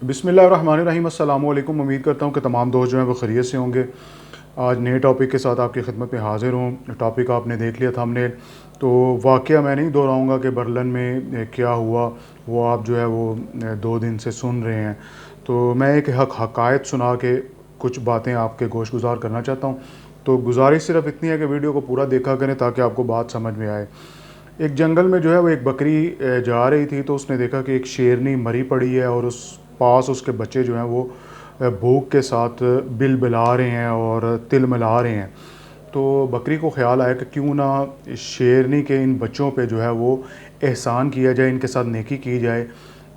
بسم اللہ الرحمن الرحیم۔ السلام علیکم۔ امید کرتا ہوں کہ تمام دوست جو ہیں وہ خیریت سے ہوں گے۔ آج نئے ٹاپک کے ساتھ آپ کی خدمت میں حاضر ہوں۔ ٹاپک آپ نے دیکھ لیا تھا ہم نے، تو واقعہ میں نہیں دہراؤں گا کہ برلن میں کیا ہوا، وہ آپ جو ہے وہ 2 دن سے سن رہے ہیں۔ تو میں ایک حقائق سنا کے کچھ باتیں آپ کے گوش گزار کرنا چاہتا ہوں۔ تو گزارش صرف اتنی ہے کہ ویڈیو کو پورا دیکھا کریں تاکہ آپ کو بات سمجھ میں آئے۔ ایک جنگل میں جو ہے وہ ایک بکری جا رہی تھی، تو اس نے دیکھا کہ ایک شیرنی مری پڑی ہے اور اس پاس اس کے بچے جو ہیں وہ بھوک کے ساتھ بل بلا رہے ہیں اور تل ملا رہے ہیں۔ تو بکری کو خیال آیا کہ کیوں نہ شیرنی کے ان بچوں پہ جو ہے وہ احسان کیا جائے، ان کے ساتھ نیکی کی جائے،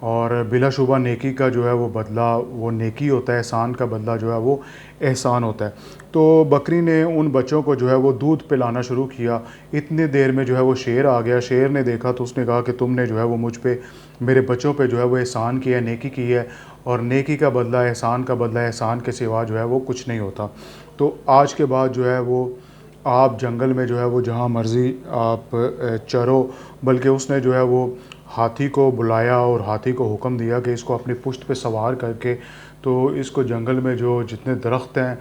اور بلا شبہ نیکی کا جو ہے وہ بدلہ وہ نیکی ہوتا ہے، احسان کا بدلہ جو ہے وہ احسان ہوتا ہے۔ تو بکری نے ان بچوں کو جو ہے وہ دودھ پلانا شروع کیا۔ اتنی دیر میں جو ہے وہ شیر آ گیا۔ شیر نے دیکھا تو اس نے کہا کہ تم نے جو ہے وہ مجھ پہ، میرے بچوں پہ جو ہے وہ احسان کیا، نیکی کی ہے، اور نیکی کا بدلہ احسان کا بدلہ احسان کے سوا جو ہے وہ کچھ نہیں ہوتا۔ تو آج کے بعد جو ہے وہ آپ جنگل میں جو ہے وہ جہاں مرضی آپ چرو، بلکہ اس نے جو ہے وہ ہاتھی کو بلایا اور ہاتھی کو حکم دیا کہ اس کو اپنی پشت پہ سوار کر کے تو اس کو جنگل میں جو جتنے درخت ہیں،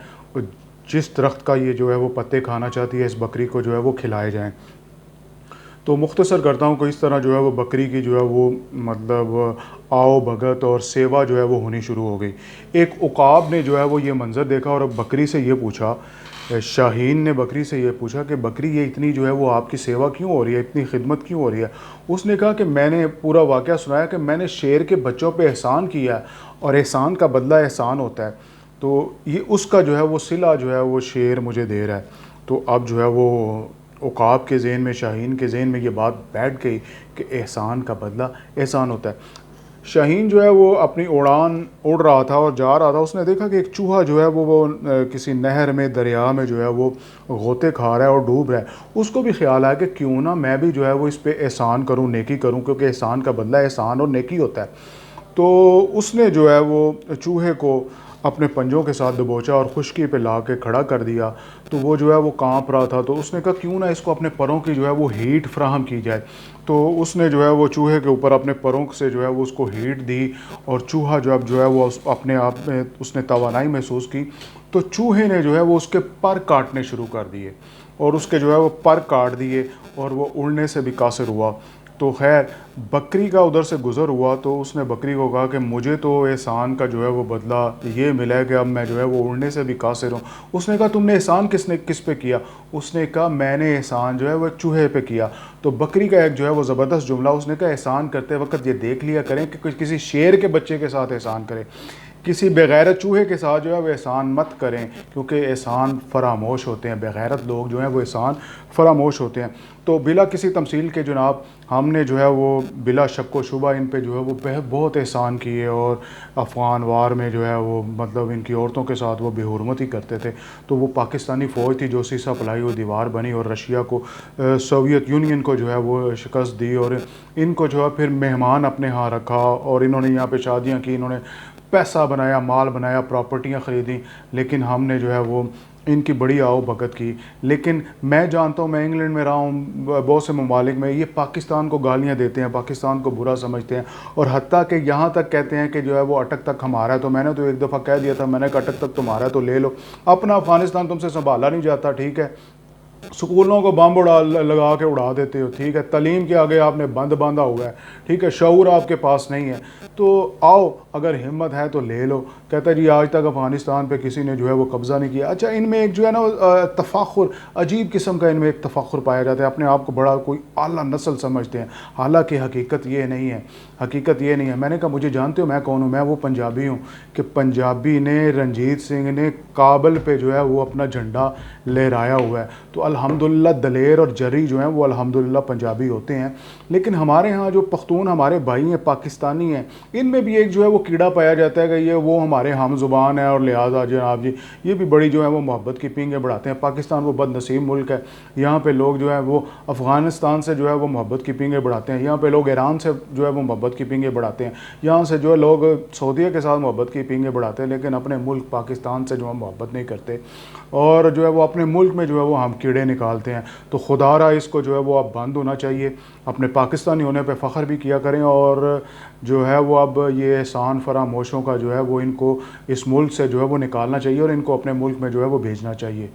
جس درخت کا یہ جو ہے وہ پتے کھانا چاہتی ہے، اس بکری کو جو ہے وہ کھلائے جائیں۔ تو مختصر کرتا ہوں کہ اس طرح جو ہے وہ بکری کی جو ہے وہ مطلب آؤ بھگت اور سیوا جو ہے وہ ہونی شروع ہو گئی۔ ایک عقاب نے جو ہے وہ یہ منظر دیکھا اور بکری سے یہ پوچھا، شاہین نے بکری سے یہ پوچھا کہ بکری یہ اتنی جو ہے وہ آپ کی سیوا کیوں ہو رہی ہے، اتنی خدمت کیوں ہو رہی ہے؟ اس نے کہا کہ میں نے پورا واقعہ سنایا کہ میں نے شیر کے بچوں پہ احسان کیا ہے، اور احسان کا بدلہ احسان ہوتا ہے، تو یہ اس کا جو ہے وہ صلہ جو ہے وہ شیر مجھے دے رہا ہے۔ تو اب جو ہے وہ عقاب کے ذہن میں، شاہین کے ذہن میں یہ بات بیٹھ گئی کہ احسان کا بدلہ احسان ہوتا ہے۔ شاہین جو ہے وہ اپنی اڑان اڑ رہا تھا اور جا رہا تھا، اس نے دیکھا کہ ایک چوہا جو ہے وہ کسی نہر میں، دریا میں جو ہے وہ غوطے کھا رہا ہے اور ڈوب رہا ہے۔ اس کو بھی خیال آیا کہ کیوں نہ میں بھی جو ہے وہ اس پہ احسان کروں، نیکی کروں، کیونکہ احسان کا بدلہ احسان اور نیکی ہوتا ہے۔ تو اس نے جو ہے وہ چوہے کو اپنے پنجوں کے ساتھ دبوچا اور خشکی پہ لا کے کھڑا کر دیا۔ تو وہ جو ہے وہ کانپ رہا تھا، تو اس نے کہا کیوں نہ اس کو اپنے پروں کی جو ہے وہ ہیٹ فراہم کی جائے۔ تو اس نے جو ہے وہ چوہے کے اوپر اپنے پروں سے جو ہے وہ اس کو ہیٹ دی، اور چوہا جو اب جو ہے وہ اپنے آپ میں اس نے توانائی محسوس کی۔ تو چوہے نے جو ہے وہ اس کے پر کاٹنے شروع کر دیے، اور اس کے جو ہے وہ پر کاٹ دیے، اور وہ اڑنے سے بھی قاصر ہوا۔ تو خیر بکری کا ادھر سے گزر ہوا، تو اس نے بکری کو کہا کہ مجھے تو احسان کا جو ہے وہ بدلہ یہ ملا ہے کہ اب میں جو ہے وہ اڑنے سے بھی قاصر ہوں۔ اس نے کہا تم نے احسان کس پہ کیا؟ اس نے کہا میں نے احسان جو ہے وہ ایک چوہے پہ کیا۔ تو بکری کا ایک جو ہے وہ زبردست جملہ، اس نے کہا احسان کرتے وقت یہ دیکھ لیا کریں کہ کسی شیر کے بچے کے ساتھ احسان کریں، کسی بغیرت چوہے کے ساتھ جو ہے وہ احسان مت کریں، کیونکہ احسان فراموش ہوتے ہیں، بغیرت لوگ جو ہیں وہ احسان فراموش ہوتے ہیں۔ تو بلا کسی تمثیل کے جناب، ہم نے جو ہے وہ بلا شک و شبہ ان پہ جو ہے وہ بہت احسان کیے، اور افغان وار میں جو ہے وہ مطلب ان کی عورتوں کے ساتھ وہ بے حرمتی کرتے تھے۔ تو وہ پاکستانی فوج تھی جو سیسا پلائی وہ دیوار بنی اور رشیا کو، سوویت یونین کو جو ہے وہ شکست دی، اور ان کو جو ہے پھر مہمان اپنے ہاں رکھا، اور انہوں نے یہاں پہ شادیاں کی، انہوں نے پیسہ بنایا، مال بنایا، پراپرٹیاں خریدیں، لیکن ہم نے جو ہے وہ ان کی بڑی آؤ بھگت کی۔ لیکن میں جانتا ہوں، میں انگلینڈ میں رہا ہوں، بہت سے ممالک میں یہ پاکستان کو گالیاں دیتے ہیں، پاکستان کو برا سمجھتے ہیں، اور حتیٰ کہ یہاں تک کہتے ہیں کہ جو ہے وہ اٹک تک ہمارا ہے۔ تو میں نے تو ایک دفعہ کہہ دیا تھا، میں نے کہا اٹک تک تمہارا ہے تو لے لو، اپنا افغانستان تم سے سنبھالا نہیں جاتا، ٹھیک ہے؟ سکولوں کو بم لگا کے اڑا دیتے ہو، ٹھیک ہے؟ تعلیم کے آگے آپ نے بند باندھا ہوا ہے، ٹھیک ہے؟ شعور آپ کے پاس نہیں ہے، تو آؤ اگر ہمت ہے تو لے لو۔ کہتا ہے جی آج تک افغانستان پہ کسی نے جو ہے وہ قبضہ نہیں کیا۔ اچھا، ان میں ایک جو ہے نا تفاخر، عجیب قسم کا ان میں ایک تفاخر پایا جاتا ہے، اپنے آپ کو بڑا کوئی اعلیٰ نسل سمجھتے ہیں، حالانکہ حقیقت یہ نہیں ہے، حقیقت یہ نہیں ہے۔ میں نے کہا مجھے جانتے ہو میں کون ہوں؟ میں وہ پنجابی ہوں کہ پنجابی نے، رنجیت سنگھ نے کابل پہ جو ہے وہ اپنا جھنڈا لہرایا ہوا ہے۔ تو الحمدللہ دلیر اور جری جو ہیں وہ الحمدللہ پنجابی ہوتے ہیں۔ لیکن ہمارے ہاں جو پختون ہمارے بھائی ہیں، پاکستانی ہیں، ان میں بھی ایک جو ہے وہ کیڑا پایا جاتا ہے کہ یہ وہ ہمارے ہم زبان ہے، اور لہٰذا جناب جی یہ بھی بڑی جو ہے وہ محبت کی پینگیں بڑھاتے ہیں۔ پاکستان وہ بد نصیب ملک ہے، یہاں پہ لوگ جو ہے وہ افغانستان سے جو ہے وہ محبت کی پینگیں بڑھاتے ہیں، یہاں پہ لوگ ایران سے جو ہے وہ محبت کی پینگیں بڑھاتے ہیں، یہاں سے جو ہے لوگ سعودیہ کے ساتھ محبت کی پینگیں بڑھاتے ہیں، لیکن اپنے ملک پاکستان سے جو ہے محبت نہیں کرتے، اور جو ہے وہ اپنے ملک میں جو ہے وہ ہم کیڑے کیڑے نکالتے ہیں. تو خدا را اس کو جو ہے وہ اب بند ہونا چاہیے. اپنے پاکستانی ہونے پہ فخر بھی کیا کریں, اور جو ہے وہ اب یہ احسان فراموشوں کا جو ہے وہ ان کو اس ملک سے جو ہے وہ نکالنا چاہیے اور ان کو اپنے ملک میں جو ہے وہ بھیجنا چاہیے.